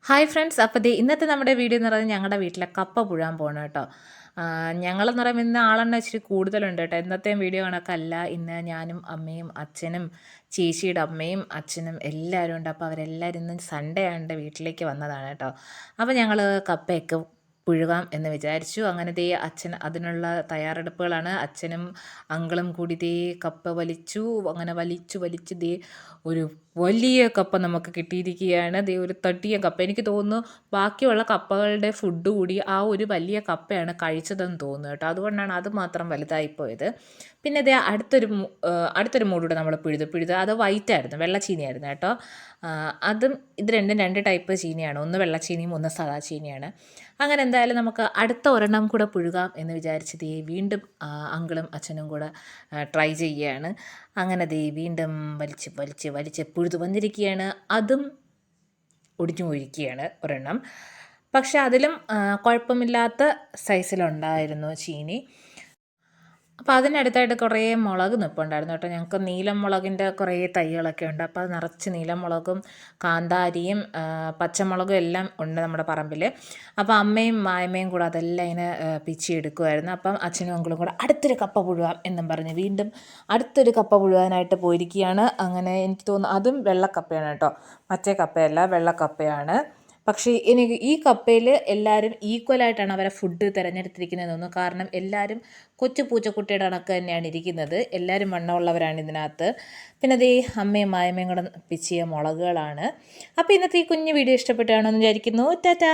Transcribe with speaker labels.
Speaker 1: Hi friends, അപ്പോൾ ഇന്നത്തെ നമ്മുടെ വീഡിയോ എന്ന് പറയുന്നത് ഞങ്ങളുടെ വീട്ടിലെ കപ്പ പുഴുകാൻ പോകണം കേട്ടോ. ഞങ്ങളെന്ന് പറയുമ്പോൾ ഇന്ന് ആളെണ്ണം ഇച്ചിരി കൂടുതലുണ്ട് കേട്ടോ. എന്നത്തെയും വീഡിയോ കണക്കല്ല. ഇന്ന് ഞാനും അമ്മയും അച്ഛനും ചേച്ചിയുടെ അമ്മയും അച്ഛനും എല്ലാവരും ഉണ്ട്. അപ്പോൾ അവരെല്ലാവരും ഇന്ന് സൺഡേ ആയതുകൊണ്ട് വീട്ടിലേക്ക് വന്നതാണ് കേട്ടോ. അപ്പോൾ ഞങ്ങൾ കപ്പയൊക്കെ പുഴുകാം എന്ന് വിചാരിച്ചു. അങ്ങനെ അച്ഛൻ അതിനുള്ള തയ്യാറെടുപ്പുകളാണ്. അച്ഛനും അങ്കിളും കൂടി കപ്പ വലിച്ചു. അങ്ങനെ വലിച്ചു വലിച്ച് ഒരു വലിയ കപ്പ നമുക്ക് കിട്ടിയിരിക്കുകയാണ്. ഒരു തട്ടിയ കപ്പ. എനിക്ക് തോന്നുന്നു ബാക്കിയുള്ള കപ്പകളുടെ ഫുഡ് കൂടി ആ ഒരു വലിയ കപ്പയാണ് കഴിച്ചതെന്ന് തോന്നുന്നു കേട്ടോ. അതുകൊണ്ടാണ് അത് മാത്രം വലുതായിപ്പോയത്. പിന്നെ അടുത്തൊരു മൂടൂടെ നമ്മൾ പിഴുത് അത് വൈറ്റ് ആയിരുന്നു, വെള്ളച്ചീനിയായിരുന്നു കേട്ടോ. അതും ഇത് രണ്ടും രണ്ട് ടൈപ്പ് ചീനിയാണ്. ഒന്ന് വെള്ളച്ചീനിയും ഒന്ന് സാദാ ചീനിയാണ്. അങ്ങനെ എന്തായാലും നമുക്ക് അടുത്ത ഒരെണ്ണം കൂടെ പുഴുകാം എന്ന് വിചാരിച്ച് വീണ്ടും അങ്കിളും അച്ഛനും കൂടെ ട്രൈ ചെയ്യുകയാണ്. അങ്ങനെ വീണ്ടും വലിച്ച് പുഴുതു വന്നിരിക്കുകയാണ്. അതും ഒടിഞ്ഞു പോയിരിക്കുകയാണ് ഒരെണ്ണം. പക്ഷെ അതിലും കുഴപ്പമില്ലാത്ത സൈസിലുണ്ടായിരുന്നു ചീനി. അപ്പോൾ അതിനടുത്തായിട്ട് കുറേ മുളക് നിൽപ്പുണ്ടായിരുന്നു കേട്ടോ. ഞങ്ങൾക്ക് നീലം മുളകിൻ്റെ കുറേ തൈകളൊക്കെ ഉണ്ട്. അപ്പോൾ അത് നിറച്ച് നീലം മുളകും കാന്താരിയും പച്ചമുളകും എല്ലാം ഉണ്ട് നമ്മുടെ പറമ്പിൽ. അപ്പോൾ അമ്മയും മായമയും കൂടെ അതെല്ലാം ഇങ്ങനെ പിച്ചിയെടുക്കുമായിരുന്നു. അപ്പം അച്ഛനും അങ്കിളും കൂടെ അടുത്തൊരു കപ്പ പുഴുകാം എന്നും പറഞ്ഞ് വീണ്ടും അടുത്തൊരു കപ്പ പുഴുകാനായിട്ട് പോയിരിക്കുകയാണ്. അങ്ങനെ എനിക്ക് തോന്നുന്നു അതും വെള്ളക്കപ്പയാണ് കേട്ടോ, മറ്റേ കപ്പയല്ല, വെള്ളക്കപ്പയാണ്. പക്ഷേ എനിക്ക് ഈ കപ്പയിൽ എല്ലാവരും ഈക്വലായിട്ടാണ് അവരെ ഫുഡ് തിരഞ്ഞെടുത്തിരിക്കുന്നത് തോന്നുന്നു. കാരണം എല്ലാവരും കൊച്ചു പൂച്ചക്കുട്ടിയുടെ കണക്ക് തന്നെയാണ് ഇരിക്കുന്നത്. എല്ലാവരും വണ്ണമുള്ളവരാണ് ഇതിനകത്ത്. പിന്നെ അമ്മയും മായമയും കൂടെ പിച്ചിയ മുളകുകളാണ്. അപ്പോൾ ഇന്നത്തെ ഈ കുഞ്ഞു വീഡിയോ ഇഷ്ടപ്പെട്ടാണെന്ന് വിചാരിക്കുന്നു. ടാറ്റാ.